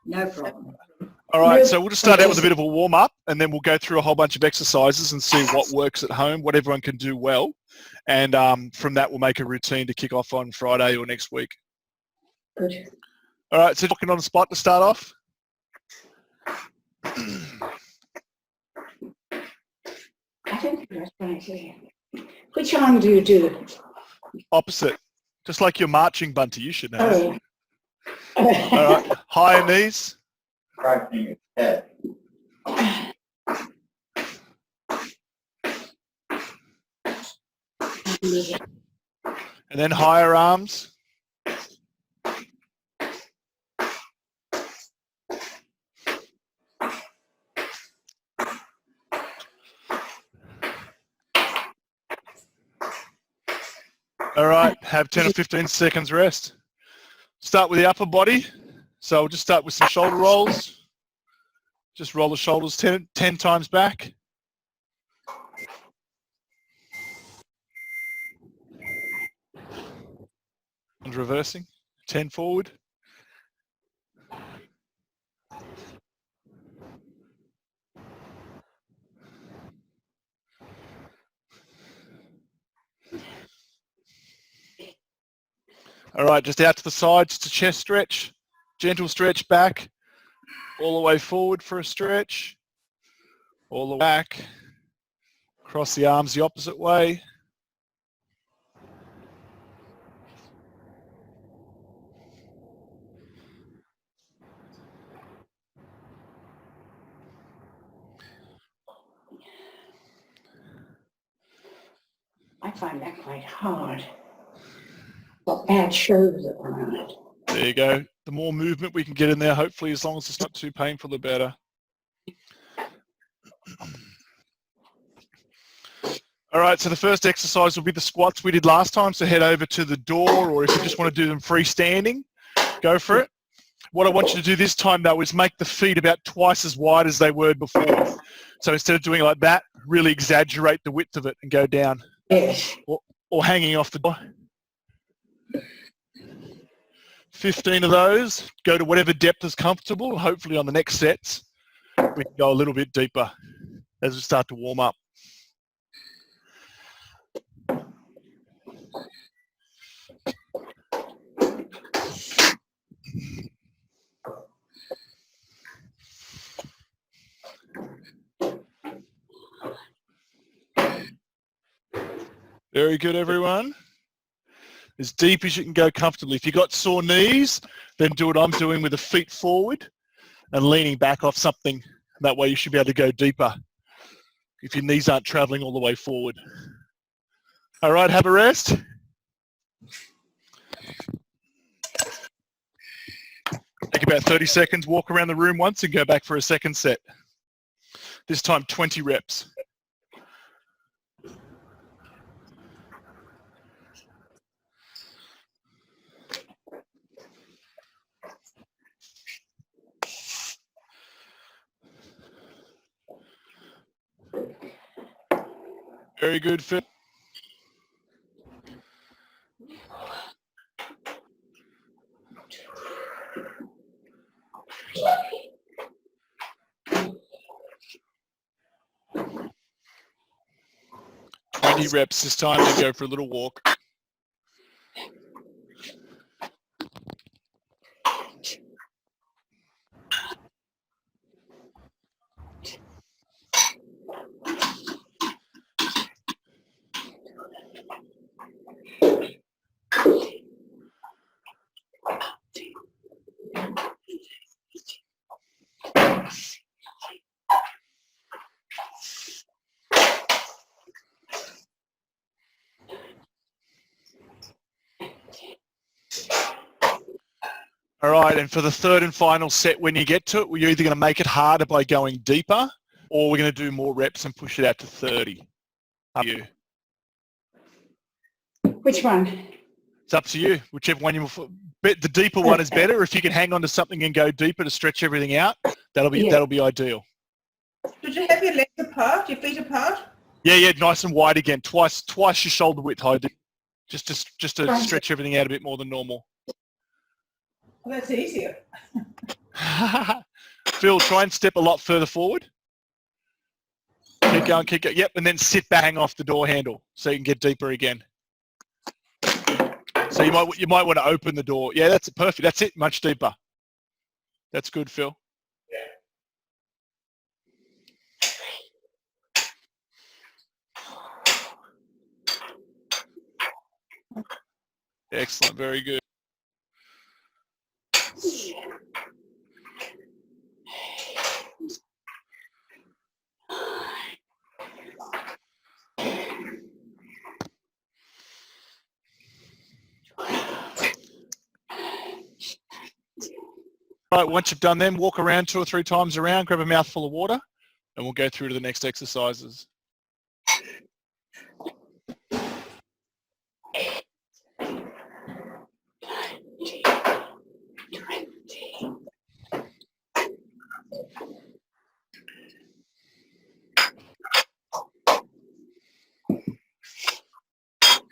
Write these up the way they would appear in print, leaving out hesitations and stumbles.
No problem. All right, so we'll just start out with a bit of a warm-up, and then we'll go through a whole bunch of exercises and see what works at home, what everyone can do well. And from that, we'll make a routine to kick off on Friday or next week. Good. All right, so talking on the spot to start off. I don't think that's right here. Which arm do you do? Opposite. Just like your marching, Bunty, you should know. Oh. All right, higher knees. Cracking his head. And then higher arms. All right, have 10 or 15 seconds rest. Start with the upper body. So we'll just start with some shoulder rolls. Just roll the shoulders 10 times back. And reversing, 10 forward. All right, just out to the side, just a chest stretch. Gentle stretch back, all the way forward for a stretch. All the way back. Cross the arms the opposite way. I find that quite hard. Got bad shoulders at the moment. There you go. The more movement we can get in there, hopefully, as long as it's not too painful, the better. All right, so the first exercise will be the squats we did last time. So head over to the door, or if you just want to do them freestanding, go for it. What I want you to do this time, though, is make the feet about twice as wide as they were before. So instead of doing it like that, really exaggerate the width of it and go down. Yes. Or hanging off the door. 15 of those. Go to whatever depth is comfortable. Hopefully on the next sets, we can go a little bit deeper as we start to warm up. Very good, everyone. As deep as you can go comfortably. If you've got sore knees, then do what I'm doing with the feet forward and leaning back off something. That way you should be able to go deeper if your knees aren't traveling all the way forward. All right, have a rest. Take about 30 seconds, walk around the room once and go back for a second set. This time 20 reps. Very good, Phil. Reps this time, then go for a little walk. All right, and for the third and final set, when you get to it, we're either going to make it harder by going deeper, or we're going to do more reps and push it out to 30. Up to you. Which one? It's up to you. Whichever one you bet the deeper one is better. If you can hang on to something and go deeper to stretch everything out, that'll be ideal. Should you have your legs apart, your feet apart? Yeah, nice and wide again. Twice your shoulder width height, just to stretch everything out a bit more than normal. Well, that's easier. Phil, try and step a lot further forward. Keep going, keep going. Yep, and then sit bang off the door handle so you can get deeper again. So you might want to open the door. Yeah, that's perfect. That's it. Much deeper. That's good, Phil. Excellent. Very good. All right, once you've done them, walk around 2 or 3 times around, grab a mouthful of water, and we'll go through to the next exercises.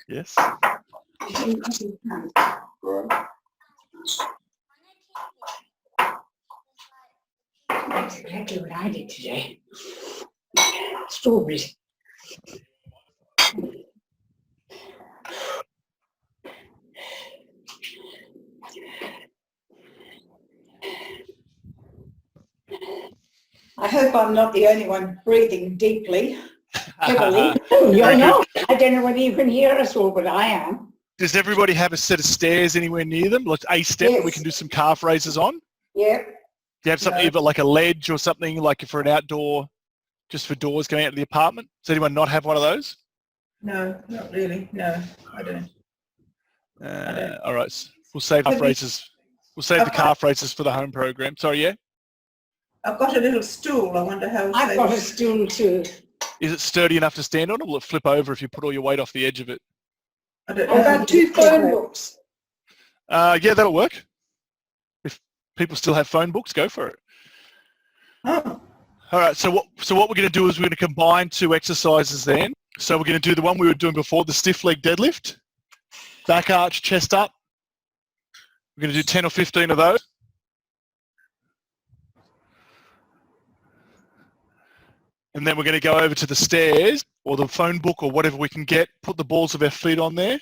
Yes? That's exactly what I did today. Strawberries. I hope I'm not the only one breathing deeply. Heavily. You're not. I don't know whether you can hear us all, but I am. Does everybody have a set of stairs anywhere near them? Like a step that we Yes. can do some calf raises on? Yeah. Do you have something No. either like a ledge or something like for an outdoor, just for doors going out to the apartment? Does anyone not have one of those? No, not really. No, I don't. All right, we'll save calf Could we- raises. We'll save the Okay. calf raises for the home program. Sorry, yeah? I've got a little stool. I wonder how I've safe- got a stool too. Is it sturdy enough to stand on, or will it flip over if you put all your weight off the edge of it? I don't I've know. got 2 phone books. Yeah, that'll work. If people still have phone books, go for it. Oh, All right, so what we're going to do is we're going to combine 2 exercises then. So we're going to do the one we were doing before, the stiff leg deadlift, back arch, chest up. We're going to do 10 or 15 of those. And then we're going to go over to the stairs or the phone book or whatever we can get, put the balls of our feet on there,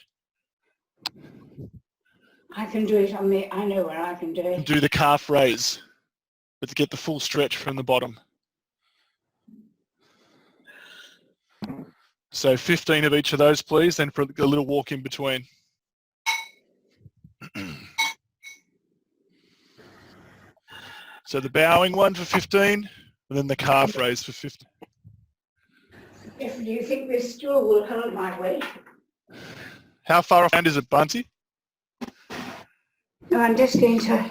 I can do it on the, I know where I can do and it. do the calf raise, but to get the full stretch from the bottom. So 15 of each of those, please, then for a little walk in between. So the bowing one for 15, and then the calf raise for 15. If do you think this stool will hold my weight? How far off hand is it, Bunty? No, I'm just going to,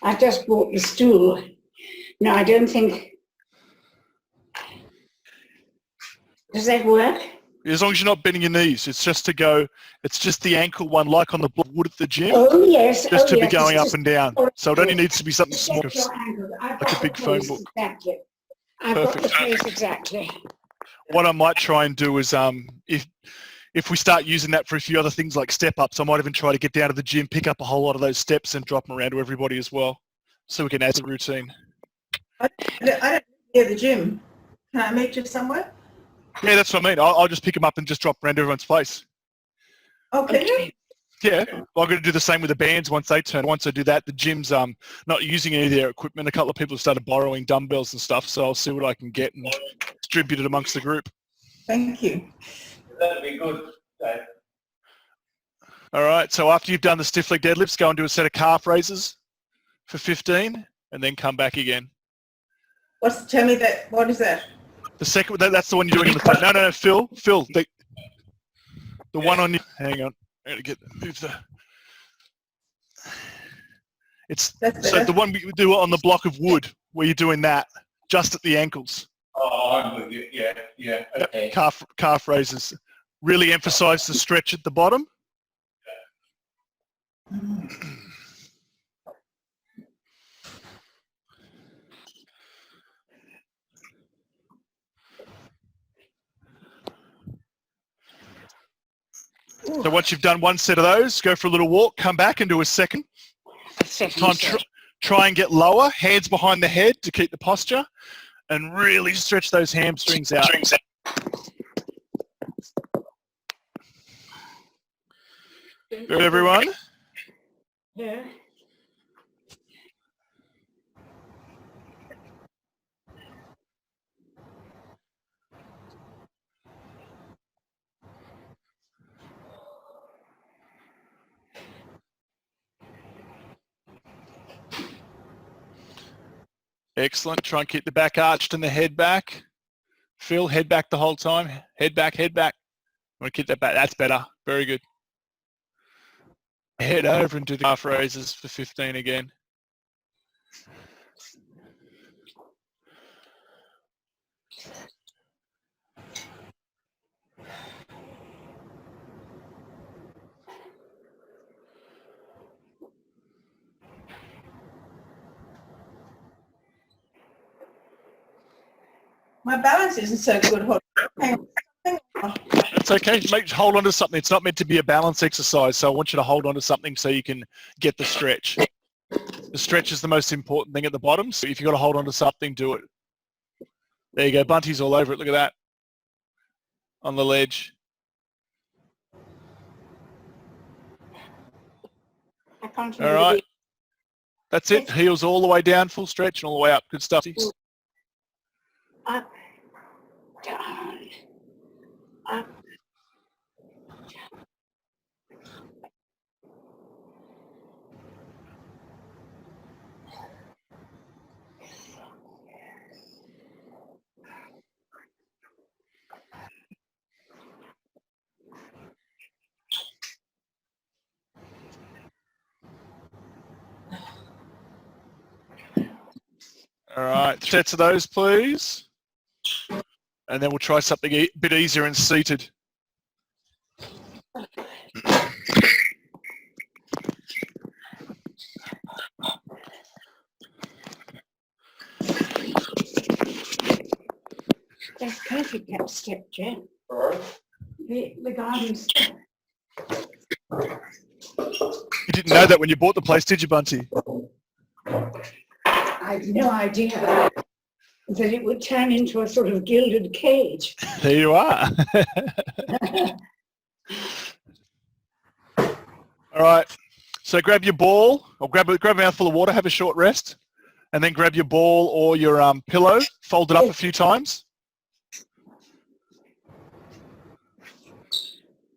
I just bought the stool. No, I don't think, does that work? As long as you're not bending your knees, it's just to go, it's just the ankle one, like on the block wood at the gym, Oh, yes. just oh, to be yes, going it's up just and down. So it only needs to be something small. check your ankle. I've like a got big the phone place book. Exactly. I've got the Perfect. place exactly. What I might try and do is, if we start using that for a few other things like step ups, I might even try to get down to the gym, pick up a whole lot of those steps and drop them around to everybody as well, so we can add to the routine. I don't hear the gym. Can I meet you somewhere? Yeah, that's what I mean. I'll just pick them up and just drop around to everyone's place. Okay. Yeah, I'm going to do the same with the bands once they turn. Once I do that, the gym's not using any of their equipment. A couple of people have started borrowing dumbbells and stuff, so I'll see what I can get and distribute it amongst the group. Thank you. That'd be good, Dave. All right, so after you've done the stiff leg deadlifts, go and do a set of calf raises for 15 and then come back again. Tell me that. What is that? The second, that's the one you're doing in the front. No, Phil, the one on you. Hang on, I'm gonna move the. It's That's so better. the one we do on the block of wood where you're doing that just at the ankles. Oh, I'm with you. Yeah, okay. Calf raises. Really emphasize the stretch at the bottom. So once you've done one set of those, go for a little walk, come back and do a second. Try and get lower, hands behind the head to keep the posture, and really stretch those hamstrings out. Good, everyone? Yeah. Excellent. Try and keep the back arched and the head back. Phil, head back the whole time. Head back, head back. Want to keep that back. That's better. Very good. Head over and do the calf raises for 15 again. My balance isn't so good. Hang on. That's okay. Hold on to something. It's not meant to be a balance exercise, so I want you to hold on to something so you can get the stretch. The stretch is the most important thing at the bottom, so if you've got to hold on to something, do it. There you go. Bunty's all over it. Look at that. On the ledge. I can't All right. That's it. Heels all the way down, full stretch, and all the way up. Good stuff. Up, down, up. All right. Sets of those, please. And then we'll try something a bit easier and seated. That's perfect, that step, Jen. The garden step. You didn't know that when you bought the place, did you, Bunty? I had no idea that it would turn into a sort of gilded cage. There you are. All right. So grab your ball, or grab a mouthful of water, have a short rest, and then grab your ball or your pillow, fold it up a few times.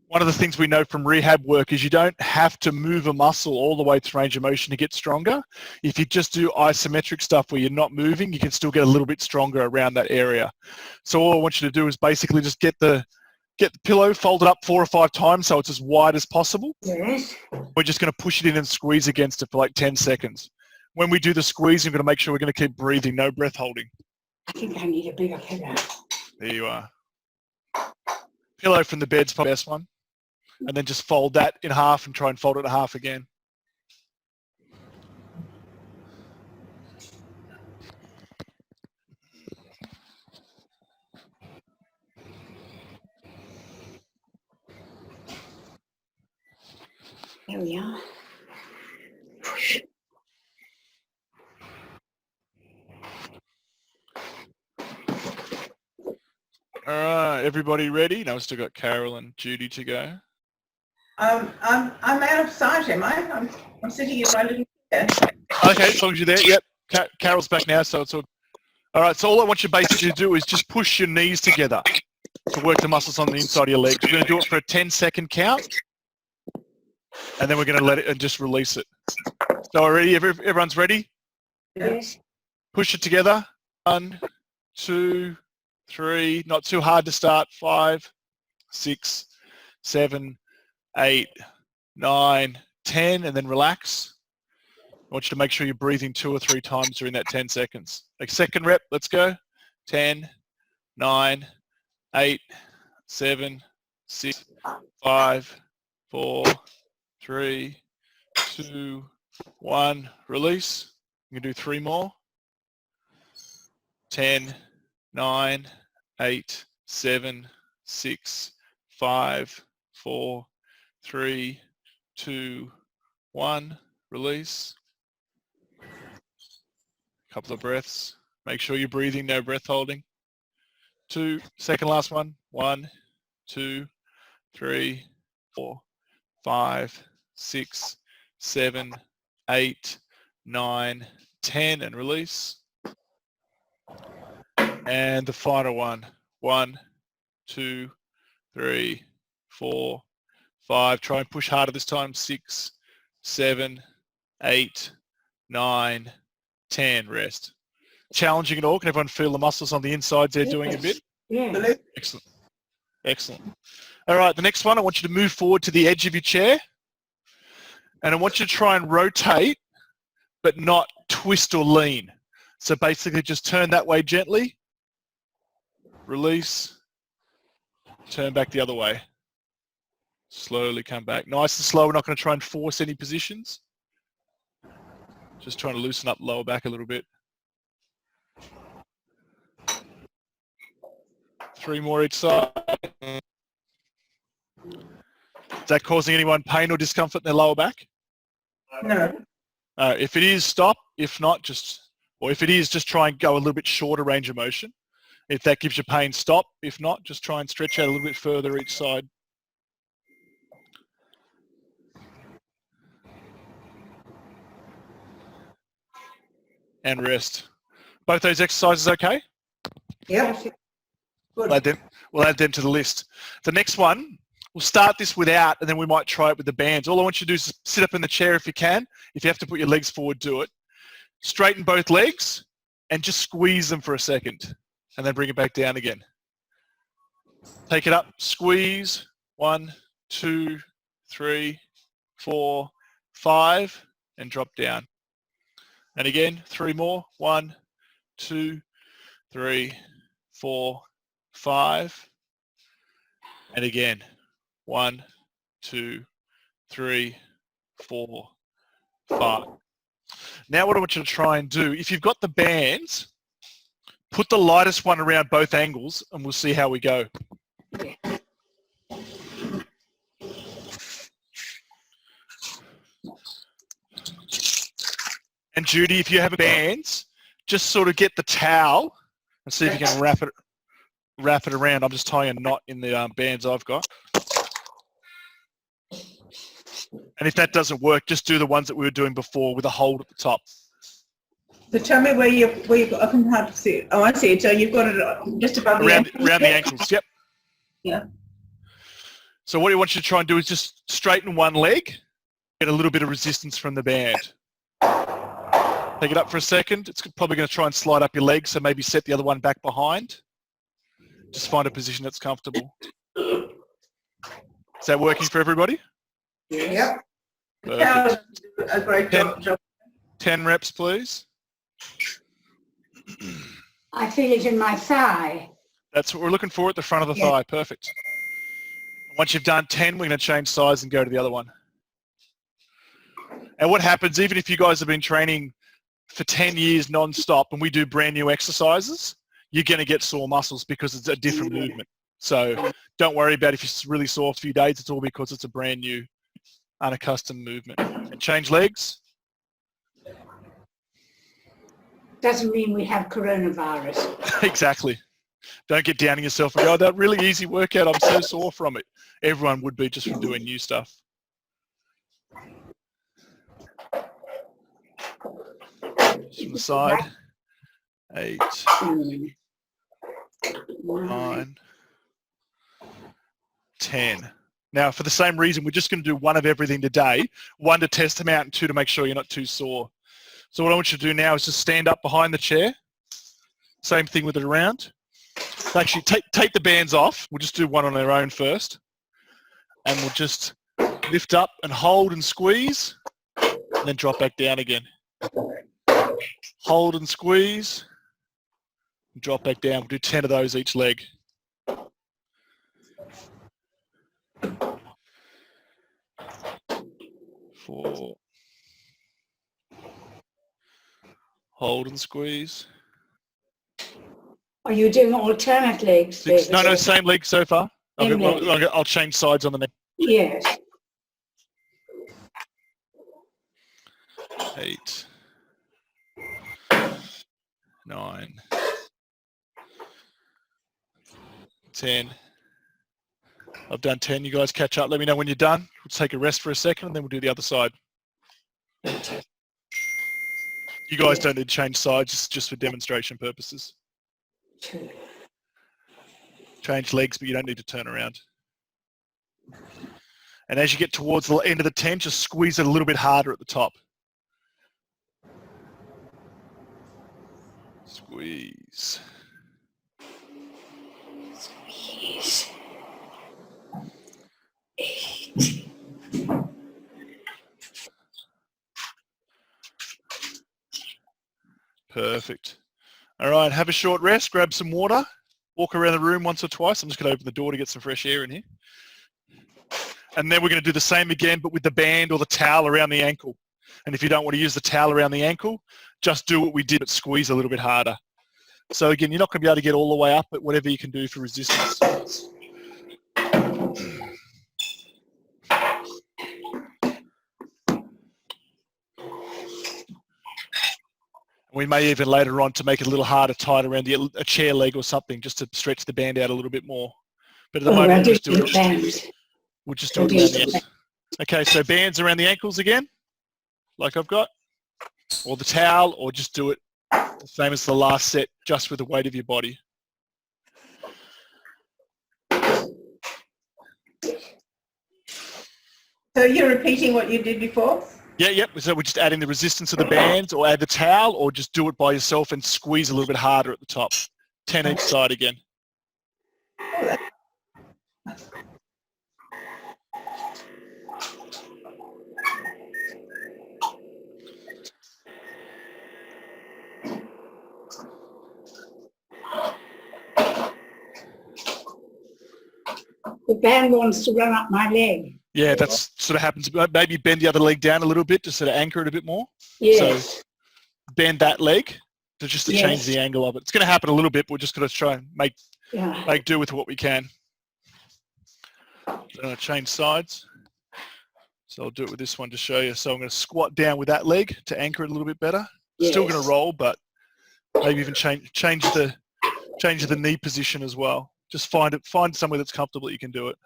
One of the things we know from rehab work is you don't have to move a muscle all the way to range of motion to get stronger. If you just do isometric stuff where you're not moving, you can still get a little bit stronger around that area. So all I want you to do is basically just get the pillow, fold it up 4 or 5 times so it's as wide as possible. Yes. We're just going to push it in and squeeze against it for like 10 seconds. When we do the squeeze, we're going to make sure we're going to keep breathing, no breath holding. I think I need a bigger pillow. There you are. Pillow from the bed's probably the best one. And then just fold that in half and try and fold it in half again. There we are. Push. All right, everybody ready? Now we've still got Carol and Judy to go. I'm out of sight, am I? I'm sitting in my little chair. Okay, as long as you're there. Yep. Carol's back now, so it's all. All right, so all I want you basically to do is just push your knees together to work the muscles on the inside of your legs. We're going to do it for a 10-second count, and then we're going to let it and just release it. So already, everyone's ready? Yes. Push it together. 1, 2, 3. Not too hard to start. 5, 6, 7, 8, 9, 10, and then relax. I want you to make sure you're breathing 2 or 3 times during that 10 seconds. Like second rep, let's go. 10, 9, 8, 7, 6, 5, 4, 3, 2, 1. Release. You can do 3 more. 10, 9, 8, 7, 6, 5, 4, 3, 2, 1. Release. Couple of breaths. Make sure you're breathing, no breath holding. 2, second last one. 1, 2, 3, 4, 5, 6, 7, 8, 9, 10, and release. And the final one. 1, 2, 3, 4, 5. Try and push harder this time. 6, 7, 8, 9, 10. Rest. Challenging it all. Can everyone feel the muscles on the insides there doing a bit? Yeah. Excellent. Excellent. All right, the next one, I want you to move forward to the edge of your chair. And I want you to try and rotate, but not twist or lean. So basically just turn that way gently. Release. Turn back the other way. Slowly come back. Nice and slow. We're not going to try and force any positions. Just trying to loosen up lower back a little bit. 3 more each side. Is that causing anyone pain or discomfort in their lower back? No. If it is, stop. If not, if it is, just try and go a little bit shorter range of motion. If that gives you pain, stop. If not, just try and stretch out a little bit further each side. And rest. Both those exercises okay? Yep. Good. We'll add them to the list. The next one, we'll start this without, and then we might try it with the bands. All I want you to do is sit up in the chair if you can. If you have to put your legs forward, do it. Straighten both legs and just squeeze them for a second, and then bring it back down again. Take it up, squeeze. 1, 2, 3, 4, 5, and drop down. And again, 3 more. 1, 2, 3, 4, 5. And again, 1, 2, 3, 4, 5. Now what I want you to try and do, if you've got the bands, put the lightest one around both angles and we'll see how we go. And Judy, if you have bands, just sort of get the towel and see if you can wrap it around. I'm just tying a knot in the bands I've got. And if that doesn't work, just do the ones that we were doing before with a hold at the top. So tell me where you've got, I can hardly see it. Oh, I see it. So you've got it just above the ankles. Around the ankles, yep. Yeah. So what I want you to try and do is just straighten one leg, get a little bit of resistance from the band. Take it up for a second. It's probably going to try and slide up your leg, so maybe set the other one back behind. Just find a position that's comfortable. Is that working for everybody? Yep. Perfect. A great job. 10 reps, please. I feel it in my thigh. That's what we're looking for at the front of the thigh. Perfect. Once you've done 10, we're going to change sides and go to the other one. And what happens, even if you guys have been training for 10 years non-stop and we do brand new exercises, you're going to get sore muscles because it's a different movement. So don't worry about if you're really sore for a few days. It's all because it's a brand new, unaccustomed movement. And change legs. Doesn't mean we have coronavirus. Exactly. Don't get down on yourself and go, oh, that really easy workout, I'm so sore from it. Everyone would be just from doing new stuff. Just from the side. 8, 9, 10. Now, for the same reason, we're just going to do one of everything today. 1 to test them out and 2 to make sure you're not too sore. So what I want you to do now is just stand up behind the chair. Same thing with it around. Actually, take the bands off. We'll just do one on their own first. And we'll just lift up and hold and squeeze, and then drop back down again. Hold and squeeze, and drop back down. We'll do 10 of those each leg. Four. Hold and squeeze. Are you doing alternate legs? 6. No, same leg so far. I'll change sides on the next. Yes. 8, 9, 10. I've done 10. You guys catch up. Let me know when you're done. We'll take a rest for a second and then we'll do the other side. You guys don't need to change sides, just for demonstration purposes. 2. Change legs, but you don't need to turn around. And as you get towards the end of the 10, just squeeze it a little bit harder at the top. Squeeze. Squeeze. 8. Perfect. All right, have a short rest, grab some water, walk around the room once or twice. I'm just going to open the door to get some fresh air in here. And then we're going to do the same again, but with the band or the towel around the ankle. And if you don't want to use the towel around the ankle, just do what we did, but squeeze a little bit harder. So again, you're not going to be able to get all the way up, but whatever you can do for resistance. We may even later on to make it a little harder, tight around a chair leg or something, just to stretch the band out a little bit more. But at the moment, we'll just do it around the ankles. Okay, so bands around the ankles again, like I've got, or the towel, or just do it the same as the last set, just with the weight of your body. So you're repeating what you did before? Yeah. So we're just adding the resistance of the bands, or add the towel, or just do it by yourself and squeeze a little bit harder at the top. 10 each side again. The band wants to run up my leg. Yeah, that's sort of happens. Maybe bend the other leg down a little bit to sort of anchor it a bit more. Yes. So bend that leg to change the angle of it. It's going to happen a little bit, but we're just going to try and make do with what we can. So change sides. So I'll do it with this one to show you. So I'm going to squat down with that leg to anchor it a little bit better. Yes. Still going to roll, but maybe even change the knee position as well. Just find somewhere that's comfortable that you can do it.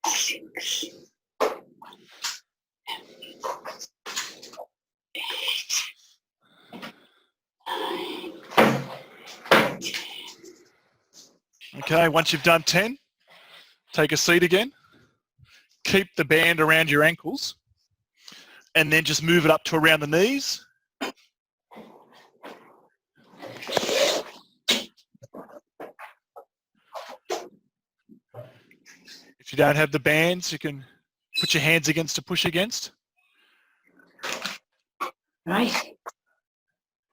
6. 8. 9. 10. Okay, once you've done 10, take a seat again. Keep the band around your ankles and then just move it up to around the knees. If you don't have the bands, you can put your hands against to push against. Right.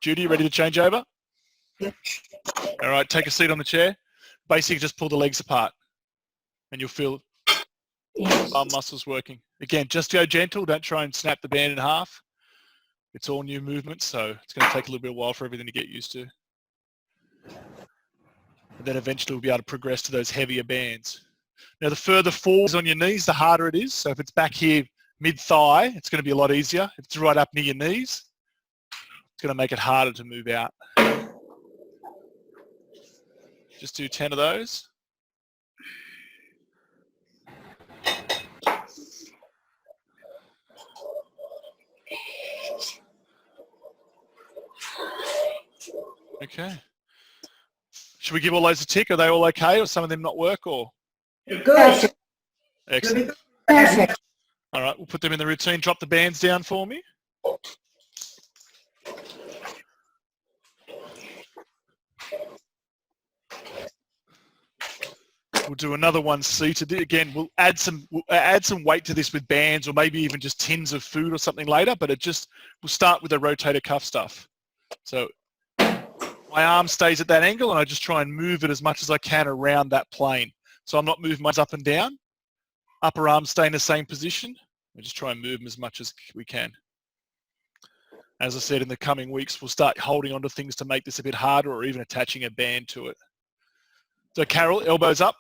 Judy, you ready to change over? Yep. All right, take a seat on the chair. Basically, just pull the legs apart and you'll feel bum muscles working. Again, just go gentle. Don't try and snap the band in half. It's all new movements, so it's going to take a little bit of a while for everything to get used to. And then eventually we'll be able to progress to those heavier bands. Now, the further forward on your knees, the harder it is. So if it's back here mid-thigh, it's going to be a lot easier. If it's right up near your knees, it's going to make it harder to move out. Just do 10 of those. Okay. Should we give all those a tick? Are they all okay, or some of them not work, or? Good. Excellent. Perfect. All right, we'll put them in the routine. Drop the bands down for me. We'll do another one seated. Again, we'll add some weight to this with bands, or maybe even just tins of food or something later, but we'll start with the rotator cuff stuff. So my arm stays at that angle and I just try and move it as much as I can around that plane. So I'm not moving mine up and down. Upper arm stay in the same position. We just try and move them as much as we can. As I said, in the coming weeks, we'll start holding onto things to make this a bit harder, or even attaching a band to it. So Carol, elbows up.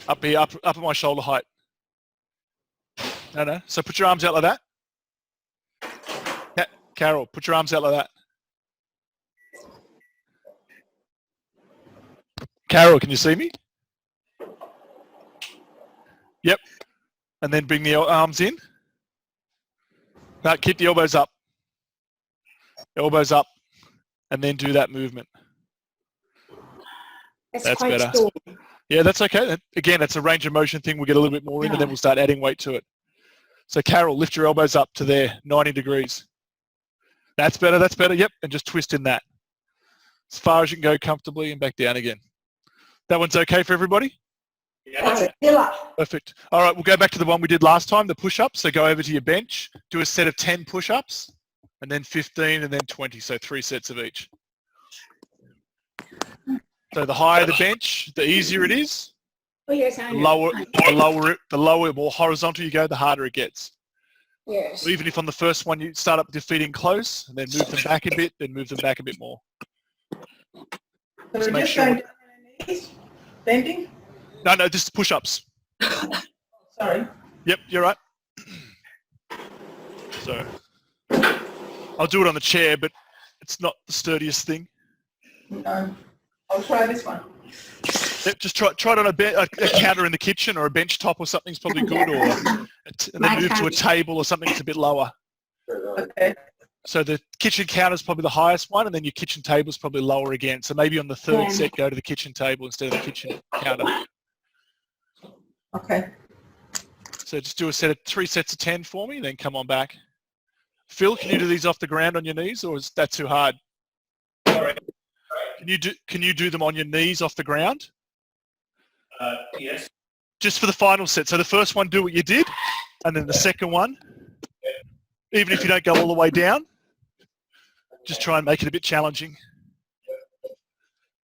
Up here, up at my shoulder height. No. So put your arms out like that. Carol, put your arms out like that. Carol, can you see me? Yep. And then bring the arms in. Now keep the elbows up. Elbows up. And then do that movement. That's quite better. strong. Yeah, that's okay. Again, that's a range of motion thing. We'll get a little bit more in and then we'll start adding weight to it. So Carol, lift your elbows up to there, 90 degrees. That's better, that's better. Yep, and just twist in that. As far as you can go comfortably and back down again. That one's okay for everybody? Yeah. Still up. Perfect. All right, we'll go back to the one we did last time, the push-ups. So go over to your bench, do a set of 10 push-ups, and then 15 and then 20, so 3 sets of each. So the higher the bench, the easier it is. Oh, yes, I The know. lower, more horizontal you go, the harder it gets. Yes. So even if on the first one you start up with your feet in close, and then move them back a bit, then move them back a bit more. So Just we're make just sure- going down on our knees, bending. No, just push-ups. Sorry. Yep, you're right. So I'll do it on the chair, but it's not the sturdiest thing. No. I'll try this one. Yep, just try it on a counter in the kitchen or a bench top or something's probably good, and then move to a table or something that's a bit lower. Okay. So the kitchen counter is probably the highest one, and then your kitchen table is probably lower again. So maybe on the third Yeah. set, go to the kitchen table instead of the kitchen counter. Okay. So just do a set of 3 sets of 10 for me, then come on back. Phil, can you do these off the ground on your knees, or is that too hard? Sorry. Can you do them on your knees off the ground? Yes. Just for the final set. So the first one, do what you did, and then the second one, even if you don't go all the way down, just try and make it a bit challenging.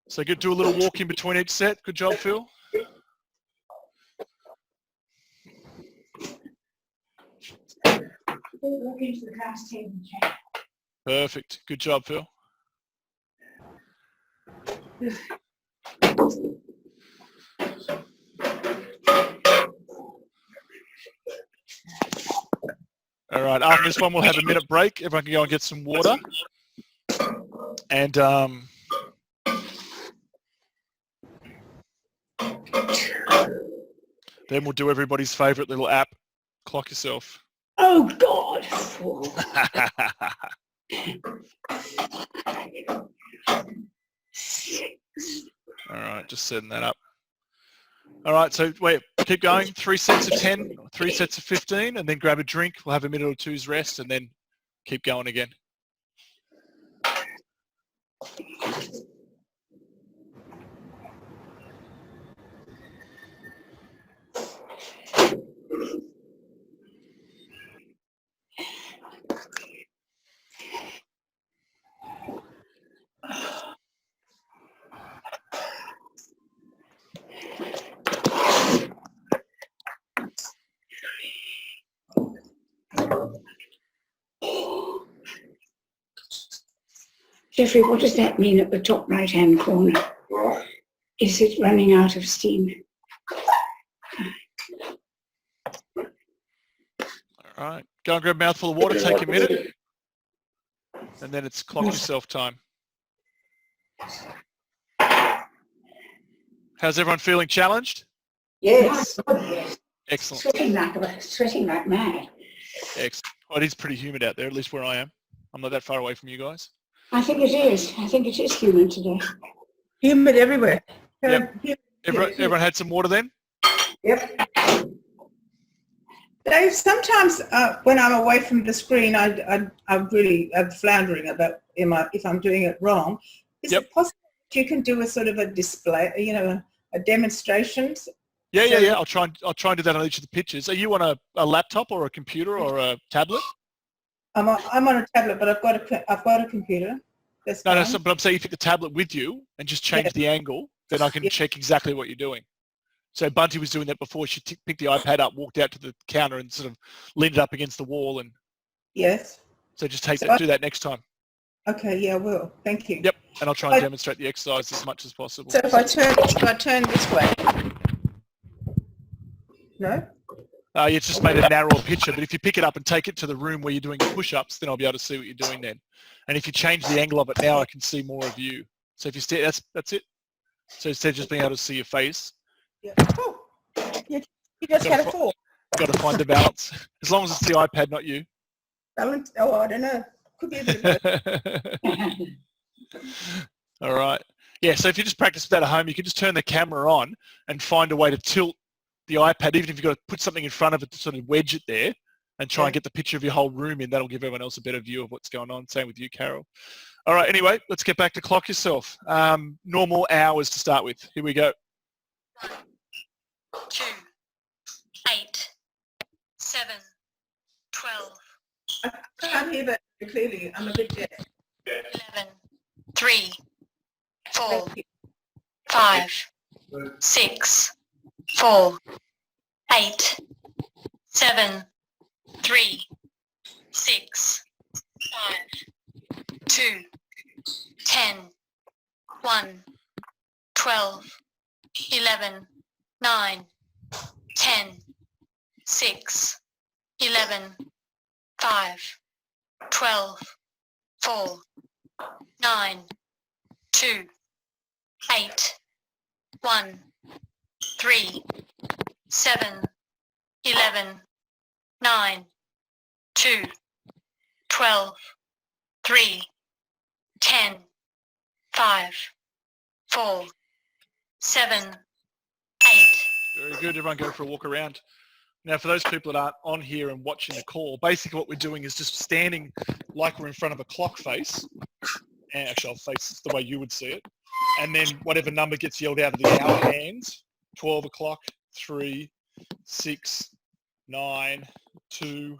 So do a little walk in between each set. Good job, Phil. Walk into the glass table chair. Perfect. Good job, Phil. All right, after this one, we'll have a minute break. Everyone can go and get some water. And then we'll do everybody's favorite little app, Clock Yourself. Oh, God. All right, just setting that up. All right, so wait, keep going. 3 sets of 10, 3 sets of 15, and then grab a drink. We'll have a minute or two's rest, and then keep going again. Jeffrey, what does that mean at the top right-hand corner? Is it running out of steam? All right, go and grab a mouthful of water, take a minute, and then it's Clock Yourself time. How's everyone feeling challenged? Yes. Yes. Excellent. Sweating like mad. Excellent. Well, it is pretty humid out there, at least where I am. I'm not that far away from you guys. I think it is. I think it is humid today. Humid everywhere. Yep. Humid. Everyone had some water then? Yep. Dave, sometimes when I'm away from the screen, I'm floundering about if I'm doing it wrong. Is Yep. it possible that you can do a sort of a display, a demonstration? Yeah. I'll try and do that on each of the pictures. Are you on a laptop or a computer or a tablet? I'm on a tablet, but I've got a computer. That's No, fine. but I'm saying you pick the tablet with you and just change Yeah. the angle, then I can Yeah. check exactly what you're doing. So Bunty was doing that before. She picked the iPad up, walked out to the counter and sort of leaned it up against the wall. And Yes. so just do that next time. Okay. Yeah, I will. Thank you. Yep. And I'll try and demonstrate the exercise as much as possible. So if I turn this way. No? You just made a narrower picture, but if you pick it up and take it to the room where you're doing push-ups, then I'll be able to see what you're doing then. And if you change the angle of it now, I can see more of you. So if you stare, that's it. So instead of just being able to see your face, Yeah. Oh, you just had a fall. got to find the balance. As long as it's the iPad, not you. Balance. Oh, I don't know. Could be a bit of both. All right. Yeah, so if you just practice with that at home, you can just turn the camera on and find a way to tilt the iPad, even if you've got to put something in front of it to sort of wedge it there and try and get the picture of your whole room in. That'll give everyone else a better view of what's going on. Same with you, Carol. All right, anyway, let's get back to clock yourself. Normal hours to start with. Here we go. 1, 2, 8, 7, 12, I can't hear that clearly. I'm a bit deaf. 11, 3, 4, Thank you. 5, 6, 4, 8, 7, 3, 6, 5, 2, 10, 1, 12, 11, 9, 10, 6, 11, 5, 12, 4, 9, 2, 8, 1, 3, 7, 11, 9, 2, 12, 3, 10, 5, 4, 7, 8. Very good. Everyone go for a walk around. Now, for those people that aren't on here and watching the call, basically what we're doing is just standing like we're in front of a clock face. And actually, I'll face the way you would see it. And then whatever number gets yelled out of the hour hands, 12 o'clock, 3, 6, 9, 2,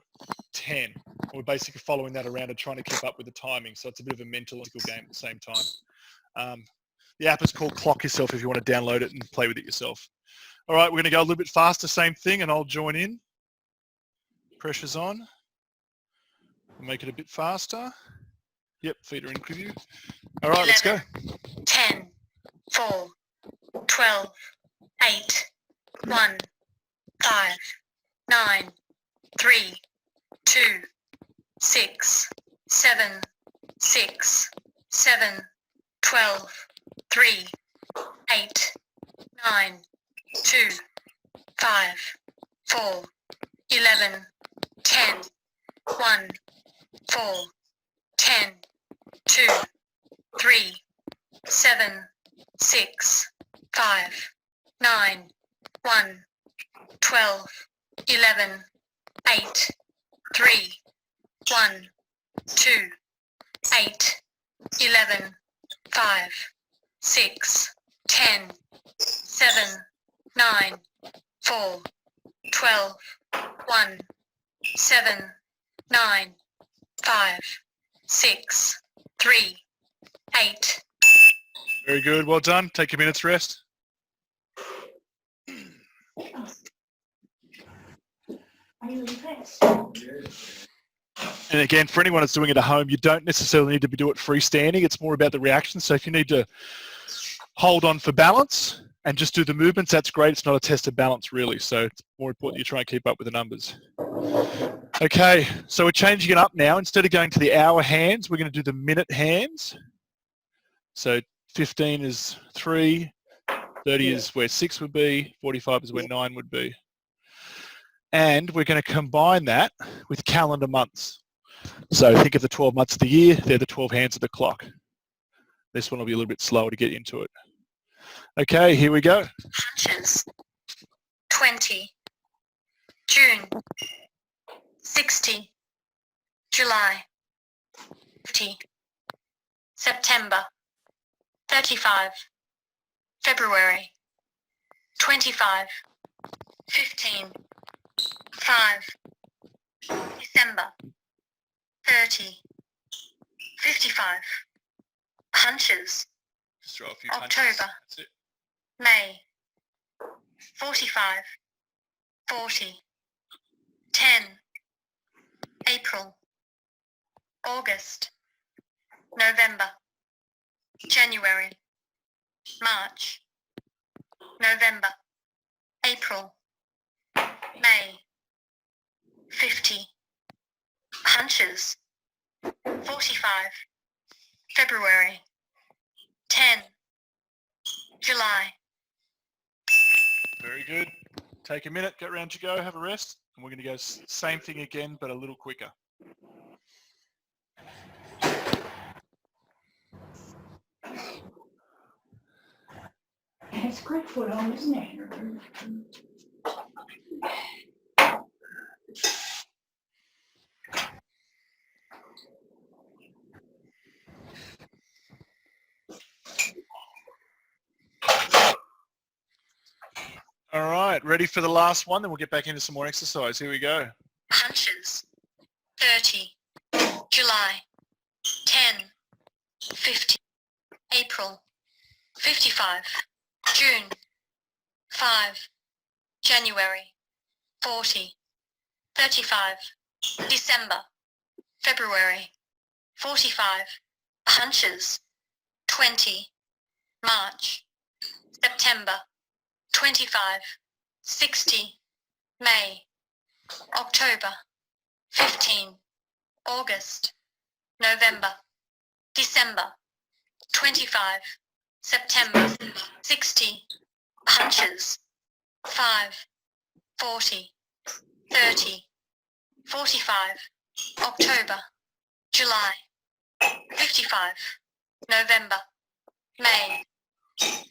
10. We're basically following that around and trying to keep up with the timing. So it's a bit of a mental and physical game at the same time. The app is called Clock Yourself if you want to download it and play with it yourself. All right, we're going to go a little bit faster, same thing, and I'll join in. Pressure's on. We'll make it a bit faster. Yep, feet are in with you. All right, let's go. 10, 4, 12, 8, 1, 5, 9, 3, 2, 6, 7, 6, 7, 12, 3, 8, 9, 2, 5, 4, 11, 10, 1, 4, 10, 2, 3, 7, 6, 5, 9, 1, 12, 11, 8, 3, 1, 2, 8, 11, 5, 6, 10, 7, 9, 4, 12, 1, 7, 9, 5, 6, 3, 8. Very good. Well done. Take a minute's rest. Are you impressed? And again, for anyone that's doing it at home, you don't necessarily need to do it freestanding. It's more about the reaction. So if you need to hold on for balance and just do the movements, that's great. It's not a test of balance really. So it's more important you try and keep up with the numbers. Okay, so we're changing it up now. Instead of going to the hour hands, we're going to do the minute hands. So 15 is 3, 30 is where 6 would be, 45 is where 9 would be. And we're going to combine that with calendar months. So think of the 12 months of the year, they're the 12 hands of the clock. This one will be a little bit slower to get into it. Okay, here we go. Hunches. 20. June. 60. July. 50. September. 35. February. 25. 15. 5. December. 30. 55. Hunches. Just throw a few October. punches. That's it. May. 45. 40. 10. April. August. November. January. March. November. April. May. 50. Hunches. 45. February. 10. July. Very good. Take a minute, get round to go, have a rest, and we're going to go same thing again, but a little quicker. It's great foot on, isn't it? All right, ready for the last one, then we'll get back into some more exercise. Here we go. Hunches. 30. July. 10. 50. April. 55. June. 5. January. 40. 35. December. February. 45. Hunches. 20. March. September. 25. 60. May. October. 15. August. November. December. 25. September. 60. Hunches. 5. 40. 30. 45. October. July. 55. November. May.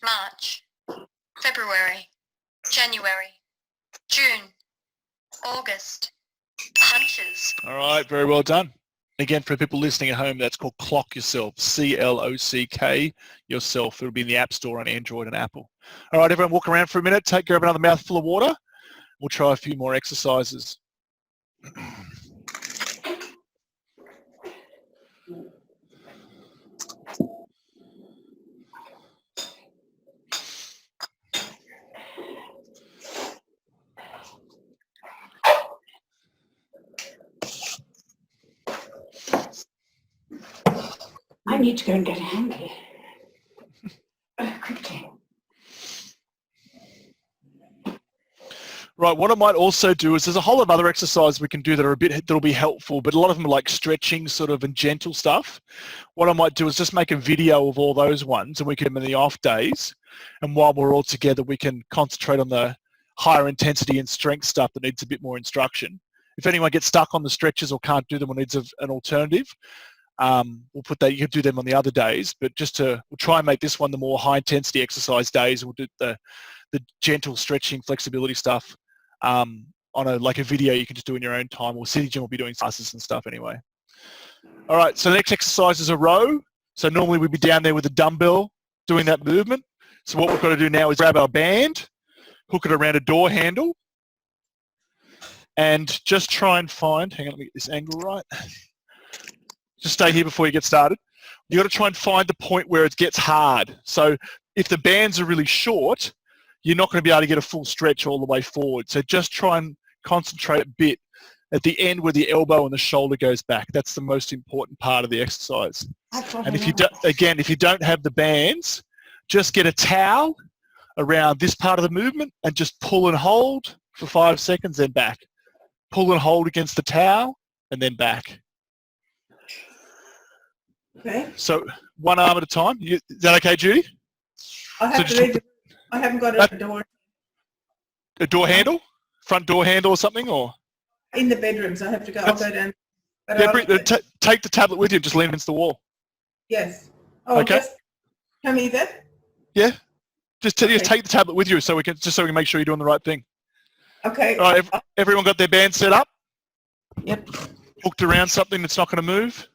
March. February. January. June. August. Hunches. All right, very well done. Again, for people listening at home, that's called Clock Yourself, C-L-O-C-K yourself. It'll be in the App Store on Android and Apple. All right, everyone, walk around for a minute, grab another mouthful of water. We'll try a few more exercises. I need to go and get a hanky. Quickly. Right, what I might also do is there's a whole lot of other exercises we can do that are that'll be helpful, but a lot of them are like stretching sort of and gentle stuff. What I might do is just make a video of all those ones and we can do them in the off days. And while we're all together, we can concentrate on the higher intensity and strength stuff that needs a bit more instruction. If anyone gets stuck on the stretches or can't do them or needs an alternative, we'll put that, you can do them on the other days, but we'll try and make this one the more high intensity exercise days. We'll do the gentle stretching flexibility stuff on like a video you can just do in your own time, or City Gym will be doing classes and stuff anyway. All right, so the next exercise is a row. So normally we'd be down there with a dumbbell doing that movement. So what we've got to do now is grab our band, hook it around a door handle, and just try and find, hang on, let me get this angle right. Just stay here before you get started. You got to try and find the point where it gets hard. So if the bands are really short, you're not going to be able to get a full stretch all the way forward. So just try and concentrate a bit at the end where the elbow and the shoulder goes back. That's the most important part of the exercise. And if you don't have the bands, just get a towel around this part of the movement and just pull and hold for 5 seconds, then back. Pull and hold against the towel and then back. Okay. So one arm at a time. Is that okay, Judy? I haven't got a door. A door handle? Front door handle or something? Or In the bedrooms, I have to go. I'll go down. Take the tablet with you and just lean against the wall. Yes. Oh, okay. Tell me that? Yeah. Just take the tablet with you so we can make sure you're doing the right thing. Okay. All right, everyone got their band set up? Yep. Hooked around something that's not going to move?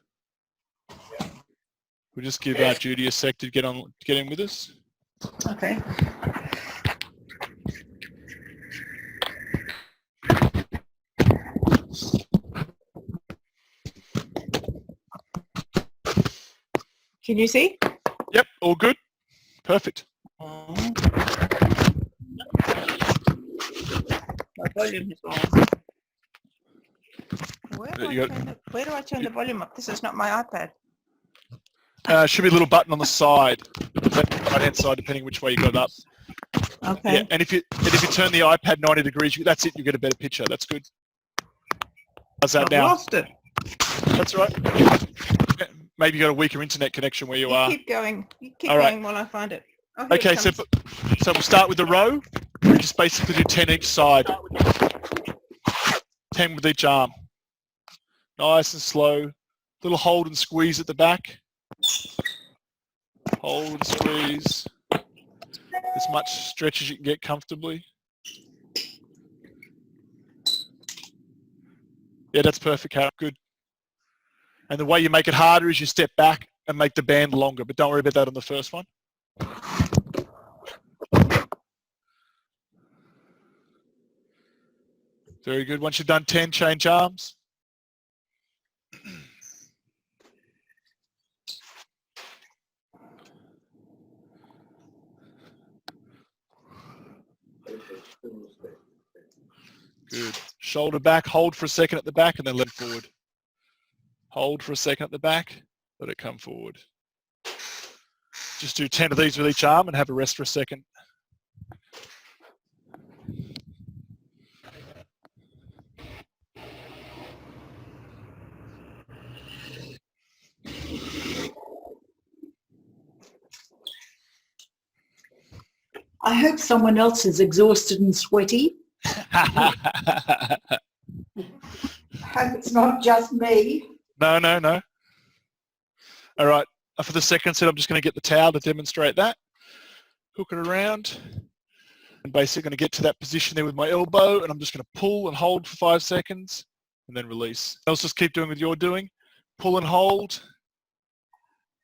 We'll just give Judy a sec to get in with us. Okay. Can you see? Yep, all good. Perfect. My volume is on. Where do I turn the volume up? This is not my iPad. Should be a little button on the side, right-hand side, depending which way you got it up. Okay. Yeah, and if you turn the iPad 90 degrees, that's it. You get a better picture. That's good. How's that I've now? lost it. That's right. Maybe you got a weaker internet connection where you are. Keep going. You keep All right. going while I find it. Oh, here it Okay, so comes. we'll start with the row. We just basically do 10 each side. 10 with each arm. Nice and slow. Little hold and squeeze at the back. Hold and squeeze. As much stretch as you can get comfortably. Yeah, that's perfect, Karen. Good. And the way you make it harder is you step back and make the band longer, but don't worry about that on the first one. Very good. Once you've done 10, change arms. Good. Shoulder back, hold for a second at the back, and then let it forward. Hold for a second at the back, let it come forward. Just do 10 of these with each arm and have a rest for a second. I hope someone else is exhausted and sweaty. I hope it's not just me. No. All right, for the second set, I'm just going to get the towel to demonstrate that. Hook it around. I'm basically going to get to that position there with my elbow, and I'm just going to pull and hold for 5 seconds, and then release. Let's just keep doing what you're doing. Pull and hold,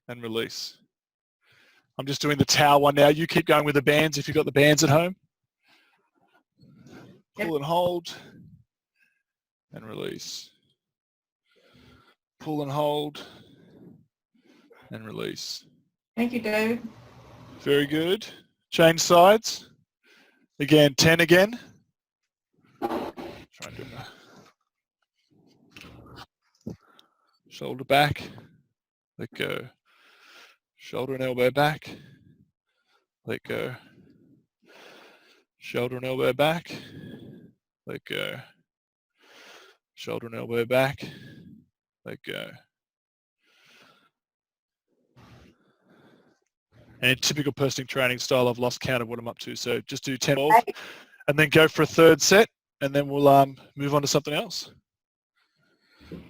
and release. I'm just doing the towel one now. You keep going with the bands if you've got the bands at home. Yep. Pull and hold, and release. Pull and hold, and release. Thank you, David. Very good. Change sides. Again, 10 again. Try and do that. Shoulder back. Let go. Shoulder and elbow back. Let go. Shoulder and elbow back. Let go. Shoulder and elbow back. Let go. And in typical personal training style, I've lost count of what I'm up to. So just do 10 off and then go for a third set, and then we'll move on to something else.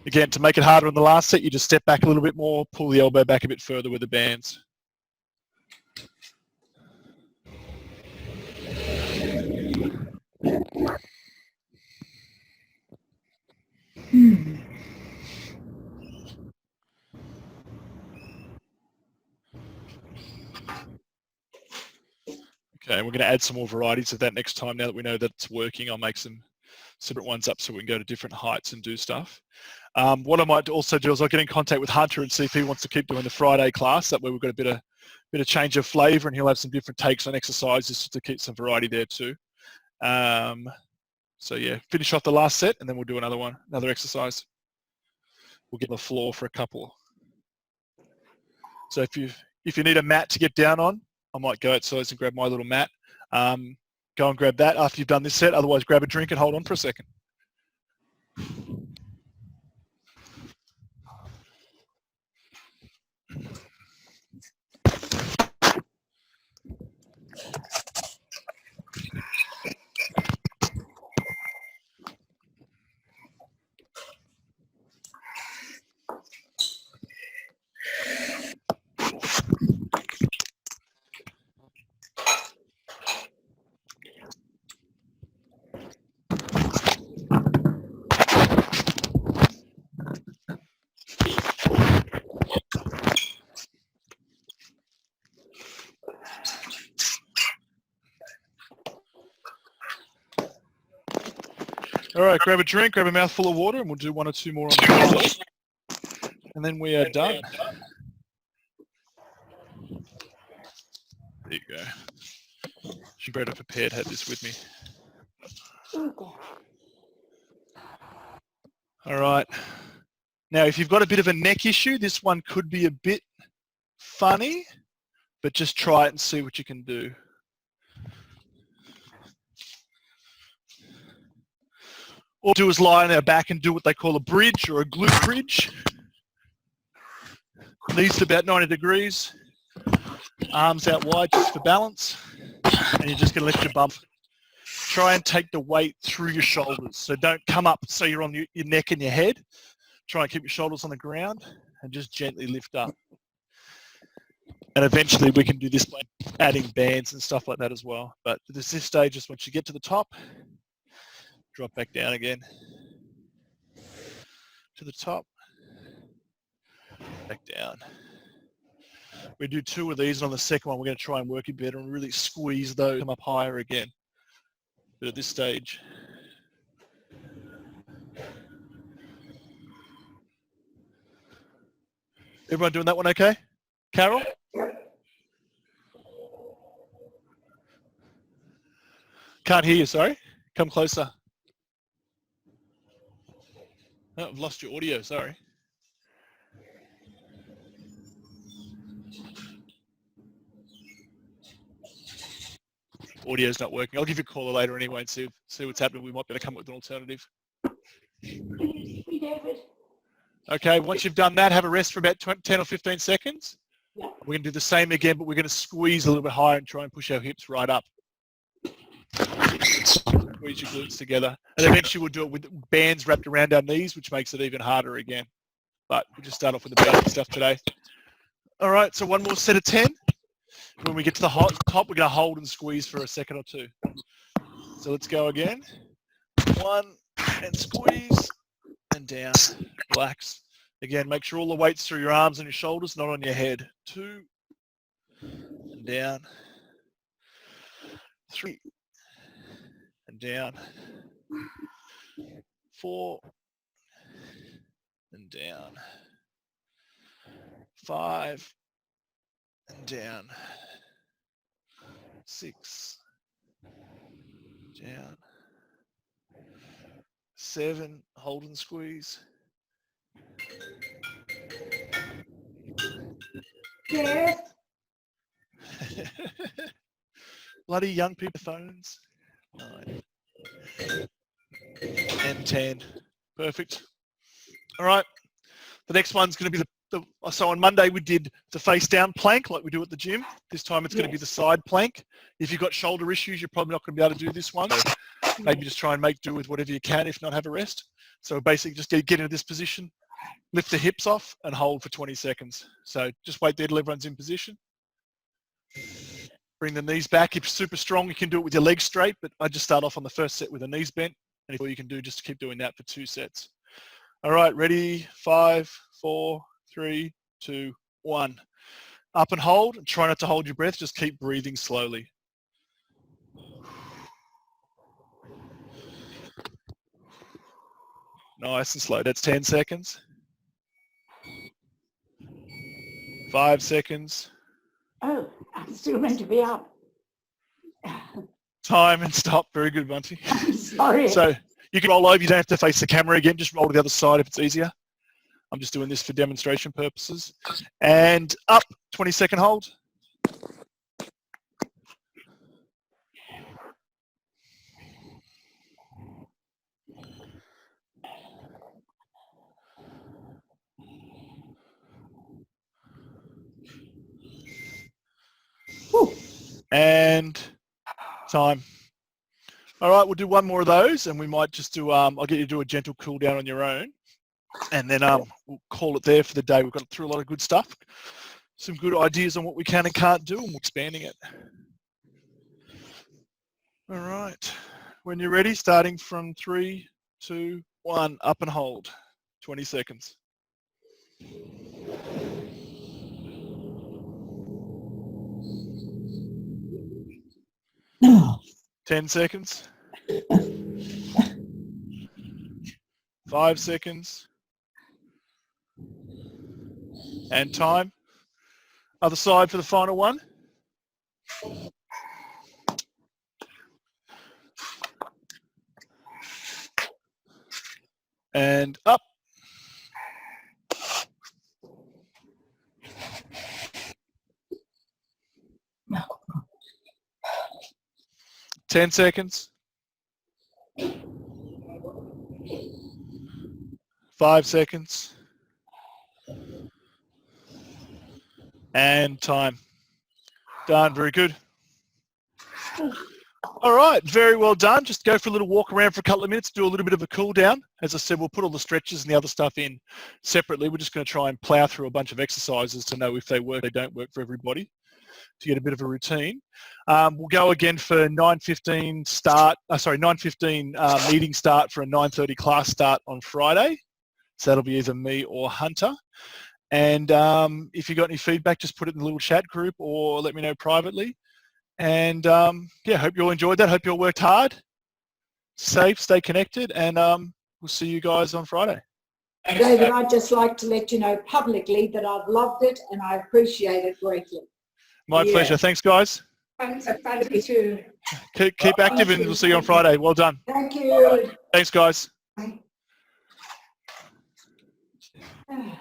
Again, to make it harder in the last set, you just step back a little bit more, pull the elbow back a bit further with the bands. Okay, we're going to add some more varieties of that next time. Now that we know that it's working, I'll make some separate ones up so we can go to different heights and do stuff. What I might also do is I'll get in contact with Hunter and see if he wants to keep doing the Friday class. That way we've got a bit of change of flavour, and he'll have some different takes on exercises to keep some variety there too. So yeah, finish off the last set, and then we'll do another exercise. We'll get on the floor for a couple. So if you need a mat to get down on, I might go outside and grab my little mat. Go and grab that after you've done this set. Otherwise, grab a drink and hold on for a second. All right, grab a drink, grab a mouthful of water, and we'll do 1 or 2 more on the floor. And then we are done. There you go. Should better prepared, had this with me. All right. Now, if you've got a bit of a neck issue, this one could be a bit funny, but just try it and see what you can do. All do is lie on our back and do what they call a bridge or a glute bridge. Knees to about 90 degrees. Arms out wide just for balance. And you're just going to lift your bum. Try and take the weight through your shoulders. So don't come up so you're on your neck and your head. Try and keep your shoulders on the ground and just gently lift up. And eventually we can do this by adding bands and stuff like that as well. But at this stage, just once you get to the top, drop back down again. To the top, back down. We do 2 of these, and on the second one, we're going to try and work it better and really squeeze those, come up higher again. But at this stage, everyone doing that one okay? Carol? Can't hear you, sorry. Come closer. Oh, I've lost your audio, sorry. Audio's not working. I'll give you a call later anyway and see what's happening. We might be able to come up with an alternative. David. Okay, once you've done that, have a rest for about 10 or 15 seconds. Yeah. We're going to do the same again, but we're going to squeeze a little bit higher and try and push our hips right up. Squeeze your glutes together. And eventually we'll do it with bands wrapped around our knees, which makes it even harder again. But we'll just start off with the basic stuff today. All right, so one more set of 10. When we get to the top, we're going to hold and squeeze for a second or 2. So let's go again. 1, and squeeze, and down. Relax. Again, make sure all the weight's through your arms and your shoulders, not on your head. 2, and down. 3, and down. 4, and down. 5, and down. 6, down. 7, hold and squeeze. Yes. Bloody young people phones. 9 and 10. Perfect. All right. The next one's going to be so on Monday we did the face down plank like we do at the gym. This time it's going to be the side plank. If you've got shoulder issues, you're probably not going to be able to do this one. So maybe just try and make do with whatever you can, if not have a rest. So basically just get into this position, lift the hips off and hold for 20 seconds. So just wait there till everyone's in position. Bring the knees back. If you're super strong, you can do it with your legs straight, but I just start off on the first set with the knees bent. And if all you can do, just keep doing that for 2 sets. All right, ready? 5, 4, 3, 2, 1. Up and hold. And try not to hold your breath. Just keep breathing slowly. Nice and slow. That's 10 seconds. 5 seconds. Oh, I'm still meant to be up. Time and stop. Very good, Bunty. I'm sorry. So you can roll over. You don't have to face the camera again. Just roll to the other side if it's easier. I'm just doing this for demonstration purposes. And up. 20-second hold. And time. All right, we'll do one more of those and we might just do, I'll get you to do a gentle cool down on your own and then we'll call it there for the day. We've got through a lot of good stuff, some good ideas on what we can and can't do and we're expanding it. All right, when you're ready, starting from 3, 2, 1, up and hold, 20 seconds. No. 10 seconds. 5 seconds. And time. Other side for the final one. And up. No. 10 seconds. 5 seconds. And time. Done. Very good. All right. Very well done. Just go for a little walk around for a couple of minutes, do a little bit of a cool down. As I said, we'll put all the stretches and the other stuff in separately. We're just going to try and plow through a bunch of exercises to know if they work, they don't work for everybody, to get a bit of a routine. We'll go again for 9:15 start. 9:15 meeting start for a 9:30 class start on Friday. So that'll be either me or Hunter. And if you got any feedback, just put it in the little chat group or let me know privately. And yeah, hope you all enjoyed that. Hope you all worked hard, safe, stay connected, and we'll see you guys on Friday. Thanks, David, I'd just like to let you know publicly that I've loved it and I appreciate it greatly. My Yeah. pleasure. Thanks, guys. Thank you too. Keep active, and we'll see you on Friday. Well done. Thank you. Thanks, guys. Bye.